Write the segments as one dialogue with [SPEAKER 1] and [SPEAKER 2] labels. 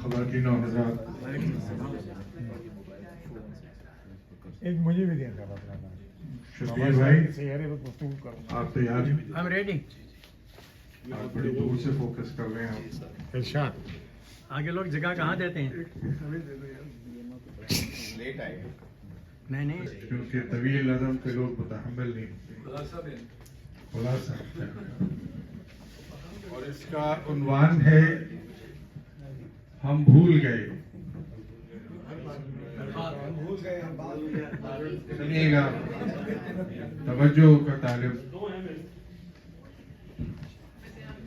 [SPEAKER 1] خواتین و حضرات،
[SPEAKER 2] ایک مجھے بھی دینا تھا
[SPEAKER 1] شبیر بھائی
[SPEAKER 2] سیارے پر گفتگو کروں.
[SPEAKER 1] آپ تیار ہیں؟
[SPEAKER 3] I'm ready.
[SPEAKER 1] آپ بڑی دور سے فوکس کر رہے ہیں.
[SPEAKER 2] ارشاد.
[SPEAKER 3] آگے لوگ جگہ کہاں دیتے ہیں؟
[SPEAKER 4] لیٹ آئے گا.
[SPEAKER 3] نہیں
[SPEAKER 1] کیونکہ طویل نظم کے لوگ متحمل نہیں ہوتے. خلاصہ اور اس کا عنوان ہے ہم بھول گئے. سنیے گا توجہ کا طالب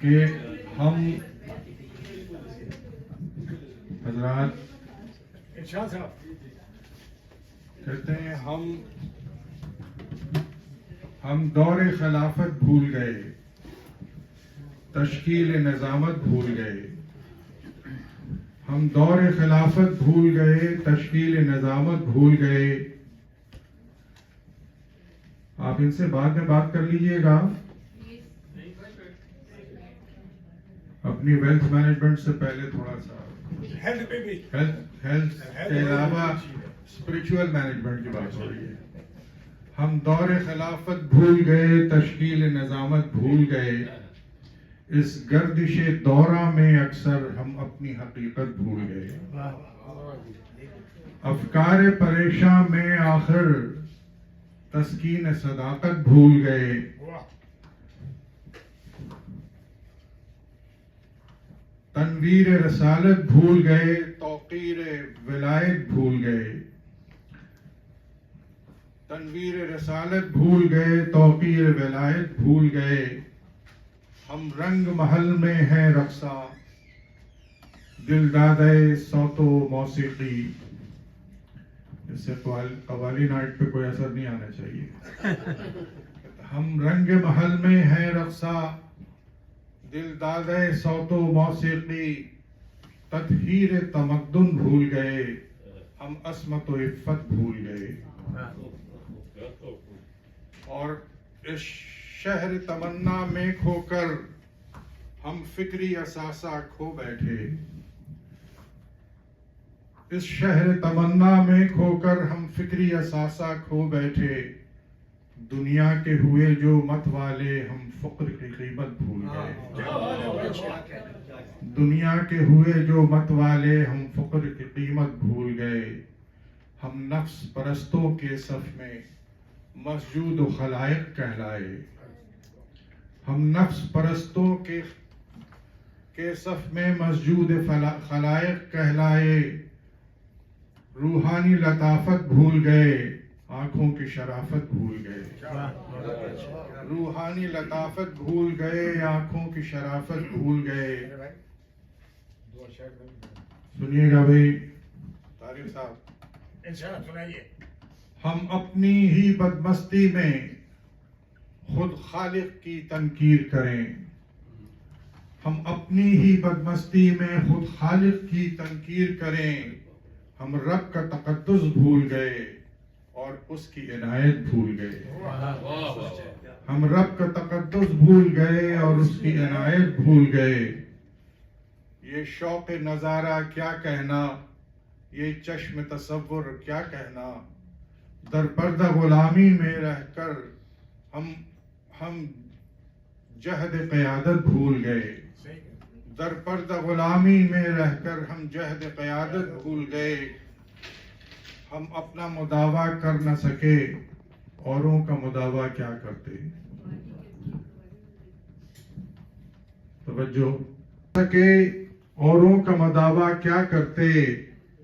[SPEAKER 1] کہ ہم حضرات
[SPEAKER 2] ارشاد صاحب.
[SPEAKER 1] کہتے ہیں ہم دور خلافت بھول گئے، تشکیل نظامت بھول گئے. ہم دور خلافت بھول گئے، تشکیل نظامت بھول گئے. آپ ان سے بعد میں بات کر لیجئے گا. اپنی ویلتھ مینجمنٹ سے پہلے تھوڑا سا
[SPEAKER 2] ہیلتھ پہ بھی
[SPEAKER 1] ہیلتھ کے علاوہ اسپرچول مینجمنٹ کی بات ہو رہی ہے. ہم دور خلافت بھول گئے، تشکیل نظامت بھول گئے. اس گردش دورہ میں اکثر ہم اپنی حقیقت بھول گئے. افکار پریشاں میں آخر تسکین صداقت بھول گئے. تنویر رسالت بھول گئے، توقیر ولایت بھول گئے. تنویر رسالت بھول گئے، توقیر ولایت بھول گئے. ہم رنگ محل میں ہیں رقصا، دل دادے صوت و موسیقی. اس سے قوالی نائٹ پہ کوئی اثر نہیں آنا چاہیے. ہم رنگ محل میں ہیں رقصا، دل دادے صوت و موسیقی. تطہیر تمدن بھول گئے، ہم عصمت و عفت بھول گئے. اور اس شہر تمنا میں کھو کر ہم فکری اثاثہ کھو بیٹھے. اس شہر تمنا میں کھو کر ہم فکری اثاثہ کھو بیٹھے. دنیا کے ہوئے جو مت والے ہم فقر کی قیمت بھول گئے. دنیا کے ہوئے جو مت والے ہم فقر کی قیمت بھول گئے. ہم نفس پرستوں کے صف میں مسجود و خلائق کہلائے. ہم نفس پرستوں کے صف میں مسجود خلائق کہلائے. روحانی لطافت بھول گئے، آنکھوں کی شرافت بھول گئے. روحانی لطافت بھول گئے، آنکھوں کی شرافت بھول گئے. سنیے گا بھائی طارق صاحب.
[SPEAKER 2] ارشاد سنائیے.
[SPEAKER 1] ہم اپنی ہی بدمستی میں خود خالق کی تنکیر کریں. ہم اپنی ہی بدمستی میں خود خالق کی تنکیر کریں. ہم رب کا تقدس بھول گئے اور اس کی عنایت بھول گئے. ہم رب کا تقدس بھول گئے اور اس کی عنایت بھول گئے. یہ شوق نظارہ کیا کہنا، یہ چشم تصور کیا کہنا. در پردہ غلامی میں رہ کر ہم جہد قیادت بھول گئے. در پردہ غلامی میں رہ کر ہم جہد قیادت بھول گئے. ہم اپنا مداوع کر نہ سکے، اوروں کا مداوع کیا کرتے. توجہ سکے اوروں کا مداوع کیا کرتے.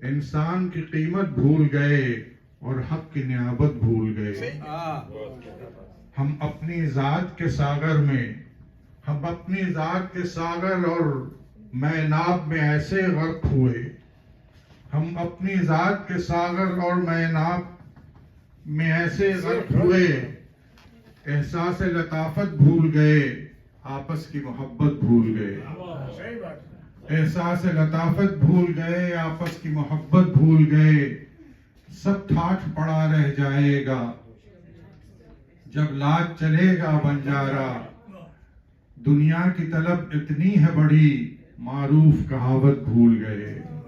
[SPEAKER 1] انسان کی قیمت بھول گئے اور حق کی نیابت بھول گئے. ہم اپنی ذات کے ساغر اور میناب میں ایسے غرق ہوئے. ہم اپنی ذات کے ساغر اور میناب میں ایسے غرق ہوئے. احساس لطافت بھول گئے، آپس کی محبت بھول گئے. احساس لطافت بھول گئے، آپس کی محبت بھول گئے. سب ٹھاٹھ پڑا رہ جائے گا جب لاج چلے گا بنجارا. دنیا کی طلب اتنی ہے بڑی، معروف کہاوت بھول گئے.